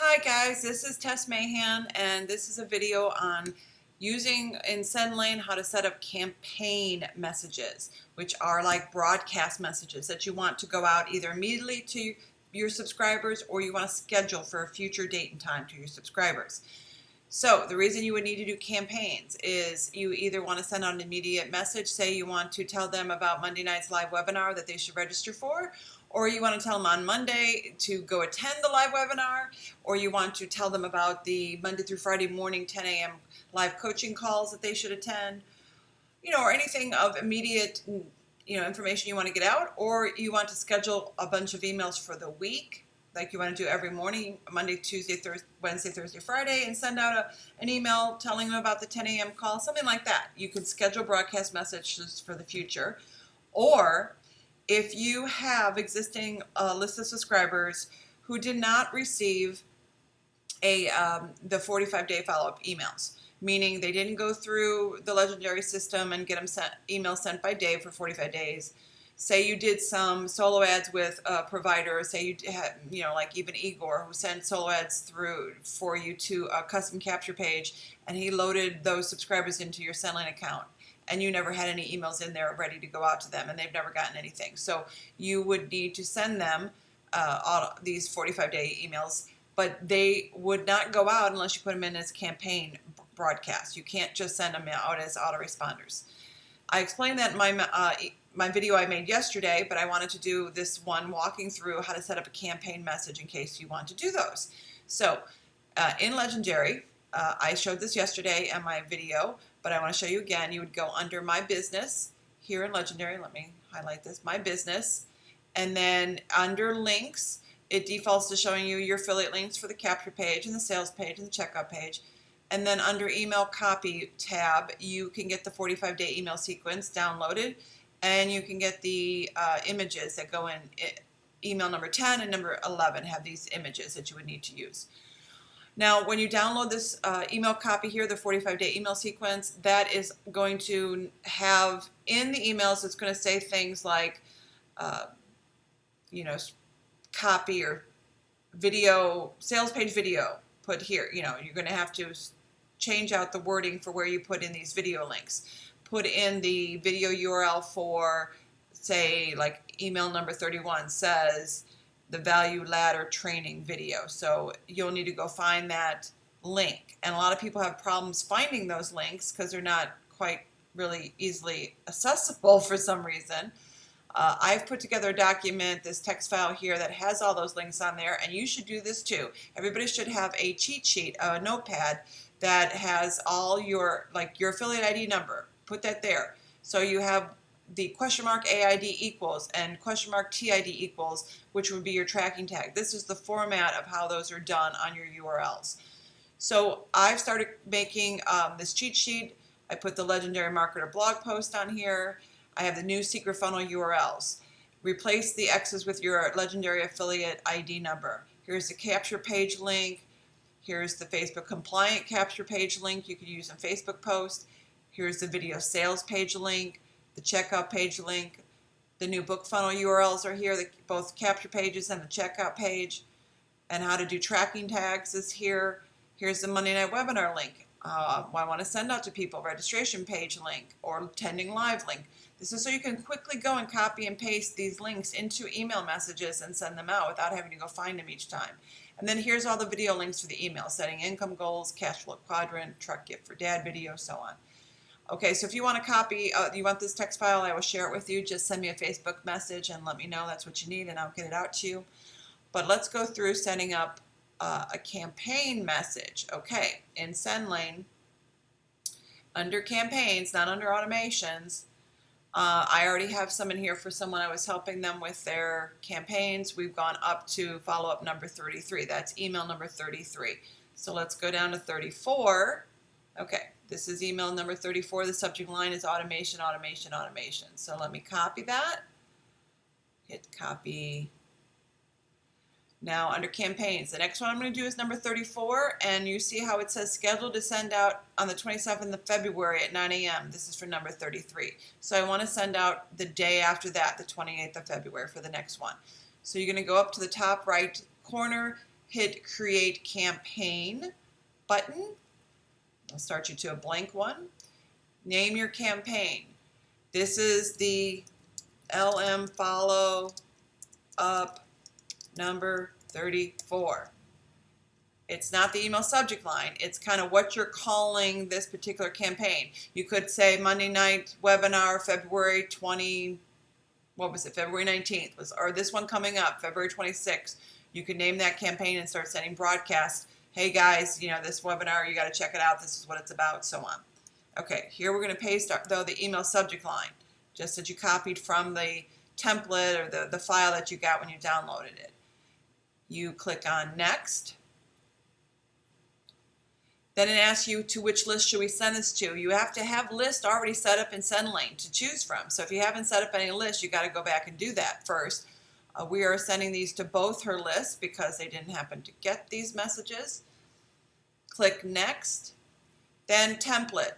Hi guys, this is Tess Mahan, and this is a video on using in Sendlane how to set up campaign messages, which are like broadcast messages that you want to go out either immediately to your subscribers or you want to schedule for a future date and time to your subscribers. So the reason you would need to do campaigns is you either want to send out an immediate message, say you want to tell them about Monday night's live webinar that they should register for, or you want to tell them on Monday to go attend the live webinar, or you want to tell them about the Monday through Friday morning 10 a.m. live coaching calls that they should attend, or anything of immediate, information you want to get out, or you want to schedule a bunch of emails for the week, like you want to do every morning, Monday, Tuesday, Wednesday, Thursday, Friday, and send out an email telling them about the 10 a.m. call, something like that. You could schedule broadcast messages for the future. Or if you have existing list of subscribers who did not receive the 45-day follow-up emails, meaning they didn't go through the legendary system and get them emails sent by Dave for 45 days. Say you did some solo ads with a provider, say you had, like even Igor, who sent solo ads through for you to a custom capture page, and he loaded those subscribers into your Sendlane account, and you never had any emails in there ready to go out to them, and they've never gotten anything. So you would need to send them all these 45-day emails, but they would not go out unless you put them in as campaign broadcast. You can't just send them out as autoresponders. I explained that in my video I made yesterday, but I wanted to do this one walking through how to set up a campaign message in case you want to do those. So in Legendary, I showed this yesterday in my video, but I want to show you again. You would go under My Business here in Legendary. Let me highlight this, My Business. And then under Links, it defaults to showing you your affiliate links for the capture page and the sales page and the checkout page. And then under Email Copy tab, you can get the 45-day email sequence downloaded, and you can get the images that go in. Email number 10 and number 11 have these images that you would need to use. Now, when you download this email copy here, the 45-day email sequence, that is going to have in the emails, it's going to say things like, copy or video, sales page video, put here. You're going to have to change out the wording for where you put in these video links. Put in the video URL for, say, like email number 31 says the value ladder training video. So you'll need to go find that link. And a lot of people have problems finding those links because they're not quite really easily accessible for some reason. I've put together a document, this text file here, that has all those links on there, and you should do this too. Everybody should have a cheat sheet, a notepad that has all your affiliate ID number. Put that there. So you have the $AID equals and $TID equals, which would be your tracking tag. This is the format of how those are done on your URLs. So I've started making this cheat sheet. I put the Legendary Marketer blog post on here. I have the new secret funnel URLs. Replace the X's with your Legendary affiliate ID number. Here's the capture page link. Here's the Facebook compliant capture page link you could use in Facebook post. Here's the video sales page link, the checkout page link. The new book funnel URLs are here, both capture pages and the checkout page. And how to do tracking tags is here. Here's the Monday night webinar link. I want to send out to people, registration page link or attending live link. This is so you can quickly go and copy and paste these links into email messages and send them out without having to go find them each time. And then here's all the video links for the email, setting income goals, cash flow quadrant, truck gift for dad video, so on. Okay, so if you want to copy, you want this text file, I will share it with you. Just send me a Facebook message and let me know that's what you need, and I'll get it out to you. But let's go through setting up a campaign message. Okay, in Sendlane, under campaigns, not under automations, I already have some in here for someone I was helping them with their campaigns. We've gone up to follow-up number 33. That's email number 33. So let's go down to 34. Okay, this is email number 34. The subject line is automation, automation, automation. So let me copy that. Hit copy. Now under campaigns, the next one I'm going to do is number 34, and you see how it says scheduled to send out on the 27th of February at 9 a.m. This is for number 33. So I want to send out the day after that, the 28th of February, for the next one. So you're going to go up to the top right corner, hit Create Campaign button. I'll start you to a blank one. Name your campaign. This is the LM Follow Up number 34. It's not the email subject line. It's kind of what you're calling this particular campaign. You could say Monday night webinar, February 19th, or this one coming up, February 26th. You could name that campaign and start sending broadcasts. Hey guys, this webinar, you got to check it out. This is what it's about, so on. Okay, here we're going to paste though the email subject line, just that you copied from the template or the file that you got when you downloaded it. You click on Next. Then it asks you to which list should we send this to. You have to have list already set up in Sendlane to choose from. So if you haven't set up any list, you got to go back and do that first. We are sending these to both her lists because they didn't happen to get these messages. Click Next. Then Template.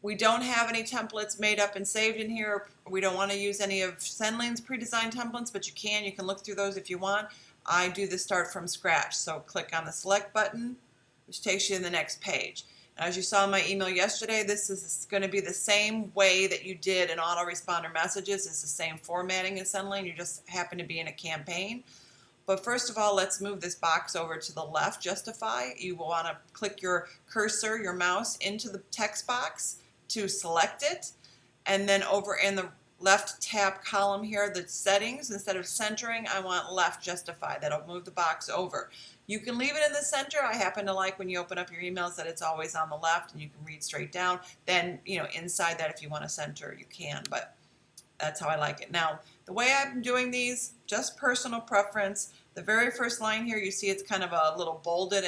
We don't have any templates made up and saved in here. We don't want to use any of Sendlane's pre-designed templates, but you can look through those if you want. I do the start from scratch. So click on the Select button, which takes you to the next page. As you saw in my email yesterday, this is going to be the same way that you did in autoresponder messages. It's the same formatting in Sendlane. You just happen to be in a campaign. But first of all, let's move this box over to the left, Justify. You will want to click your cursor, your mouse, into the text box to select it. And then over in the left tab column here, the settings, instead of centering, I want left Justify. That'll move the box over. You can leave it in the center. I happen to like when you open up your emails that it's always on the left and you can read straight down. Then, inside that, if you want to center, you can, but that's how I like it. Now, the way I'm doing these, just personal preference. The very first line here, you see it's kind of a little bolded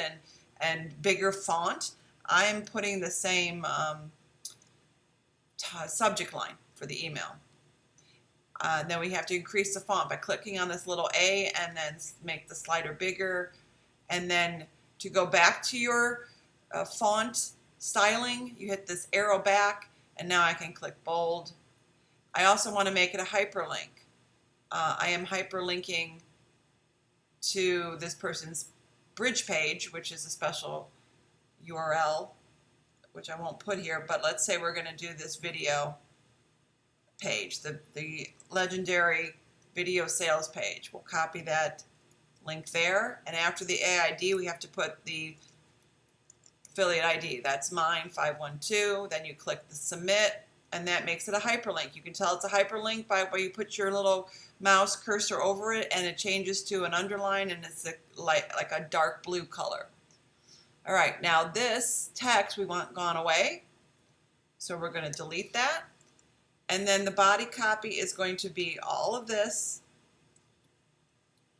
and bigger font. I am putting the same subject line for the email. Then we have to increase the font by clicking on this little A and then make the slider bigger. And then to go back to your font styling, you hit this arrow back, and now I can click bold. I also want to make it a hyperlink. I am hyperlinking to this person's bridge page, which is a special URL, which I won't put here, but let's say we're going to do this video page, the legendary video sales page. We'll copy that link there, and after the AID we have to put the affiliate ID. That's mine, 512. Then you click the submit, and that makes it a hyperlink. You can tell it's a hyperlink by where you put your little mouse cursor over it, and it changes to an underline, and it's like a dark blue color. All right, now this text we want gone away, so we're going to delete that. And then the body copy is going to be all of this.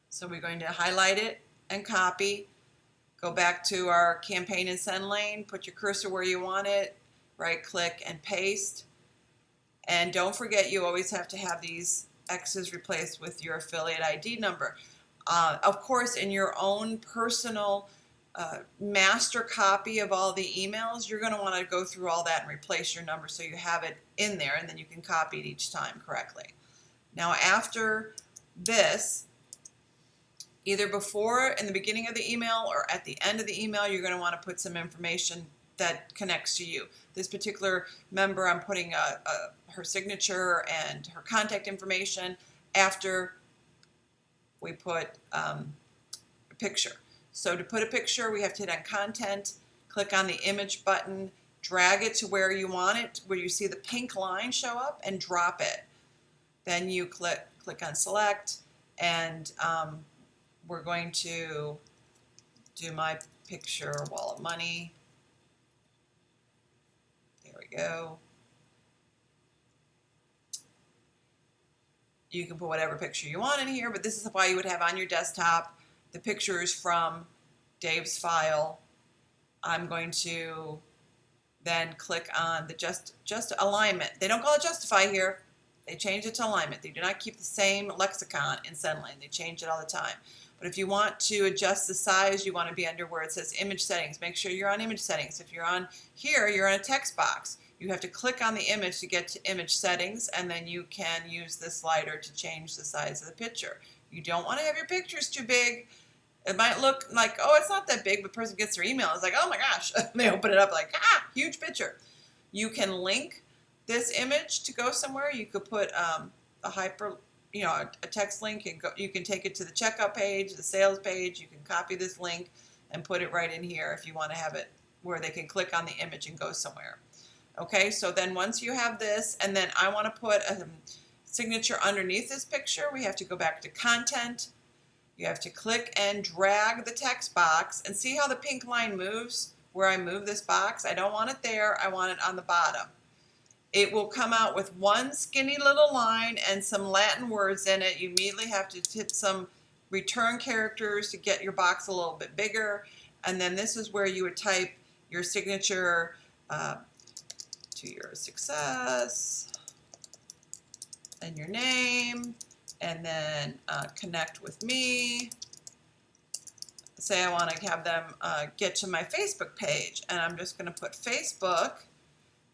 So we're going to highlight it and copy. Go back to our campaign in Sendlane, put your cursor where you want it, right click and paste. And don't forget, you always have to have these X's replaced with your affiliate ID number. Of course, in your own personal master copy of all the emails, you're going to want to go through all that and replace your number so you have it in there, and then you can copy it each time correctly. Now after this, either before in the beginning of the email or at the end of the email, you're going to want to put some information that connects to you. This particular member, I'm putting her signature and her contact information after we put a picture. So to put a picture, we have to hit on Content, click on the Image button, drag it to where you want it, where you see the pink line show up, and drop it. Then you click on Select, and we're going to do my picture, wallet money. There we go. You can put whatever picture you want in here, but this is why you would have on your desktop the pictures from Dave's file. I'm going to then click on the just alignment. They don't call it justify here. They change it to alignment. They do not keep the same lexicon in Sendlane. They change it all the time. But if you want to adjust the size, you want to be under where it says image settings. Make sure you're on image settings. If you're on here, you're in a text box. You have to click on the image to get to image settings, and then you can use the slider to change the size of the picture. You don't want to have your pictures too big. It might look like, oh, it's not that big, but the person gets their email. It's like, oh my gosh. They open it up like, ah, huge picture. You can link this image to go somewhere. You could put a hyper, a text link, and you can take it to the checkout page, the sales page. You can copy this link and put it right in here if you want to have it where they can click on the image and go somewhere. Okay, so then once you have this, and then I want to put a signature underneath this picture, we have to go back to content. You have to click and drag the text box, and see how the pink line moves where I move this box? I don't want it there, I want it on the bottom. It will come out with one skinny little line and some Latin words in it. You immediately have to hit some return characters to get your box a little bit bigger, and then this is where you would type your signature, to your success, and your name, and then connect with me. Say I want to have them get to my Facebook page, and I'm just going to put Facebook,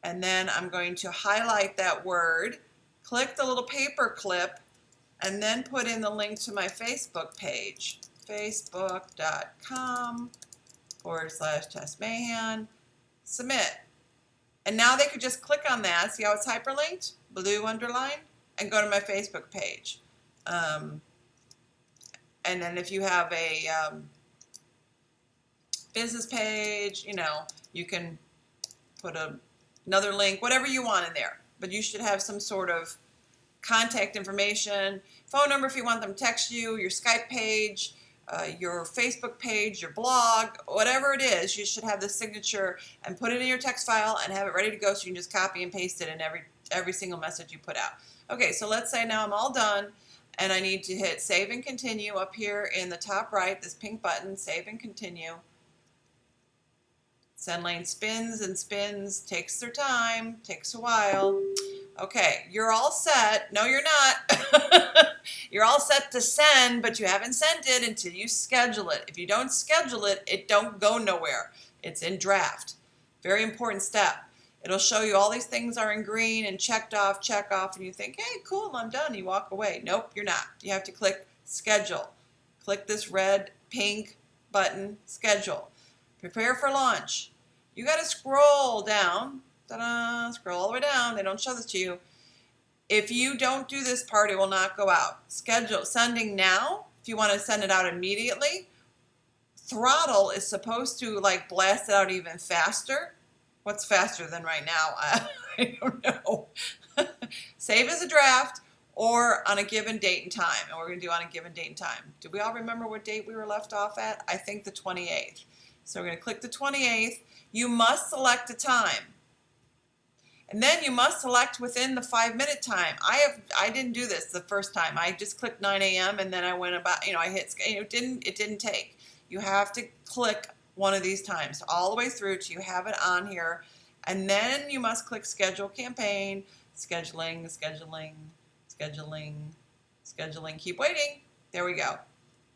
and then I'm going to highlight that word, click the little paper clip, and then put in the link to my Facebook page, facebook.com/Tess Mahan, submit. And now they could just click on that, see how it's hyperlinked, blue underline, and go to my Facebook page. And then if you have a business page, you can put another link, whatever you want in there. But you should have some sort of contact information, phone number if you want them to text you, your Skype page, your Facebook page, your blog, whatever it is. You should have the signature and put it in your text file and have it ready to go, so you can just copy and paste it in every single message you put out. Okay, so let's say now I'm all done, and I need to hit save and continue up here in the top right, this pink button, save and continue. Sendlane spins and spins, takes their time, takes a while. Okay, you're all set. No, you're not. You're all set to send, but you haven't sent it until you schedule it. If you don't schedule it, it don't go nowhere. It's in draft. Very important step. It'll show you all these things are in green and check off, and you think, hey, cool, I'm done. You walk away. Nope, you're not. You have to click schedule. Click this red, pink button, schedule. Prepare for launch. You got to scroll down. Ta-da, scroll all the way down. They don't show this to you. If you don't do this part, it will not go out. Schedule sending now. If you want to send it out immediately, throttle is supposed to like blast it out even faster. What's faster than right now? I don't know. Save as a draft or on a given date and time. And we're going to do on a given date and time. Do we all remember what date we were left off at? I think the 28th. So we're going to click the 28th. You must select a time. And then you must select within the 5-minute time. I didn't do this the first time. I just clicked 9 a.m. and then I went about, I hit, it didn't take. You have to click one of these times all the way through till you have it on here. And then you must click schedule campaign, scheduling. Keep waiting. There we go.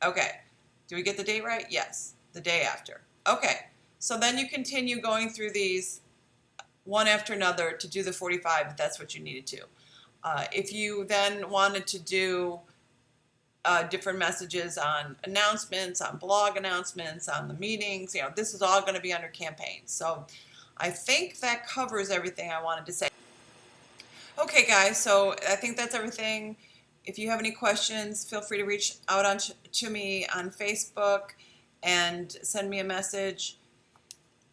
Okay. Do we get the date right? Yes. The day after. Okay. So then you continue going through these one after another to do the 45 if that's what you needed to. If you then wanted to do different messages on announcements, on blog announcements, on the meetings, this is all going to be under campaigns. So I think that covers everything I wanted to say. Okay, guys, so I think that's everything. If you have any questions, feel free to reach out to me on Facebook and send me a message.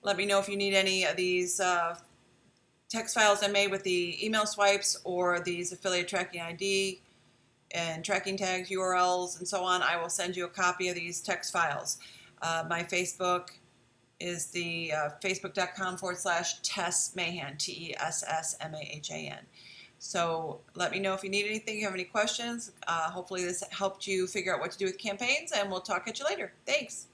Let me know if you need any of these text files I made with the email swipes or these affiliate tracking ID and tracking tags, URLs, and so on. I will send you a copy of these text files. My Facebook is the facebook.com/Tess Mahan, TESSMAHAN. So let me know if you need anything, you have any questions. Hopefully this helped you figure out what to do with campaigns, and we'll talk at you later. Thanks.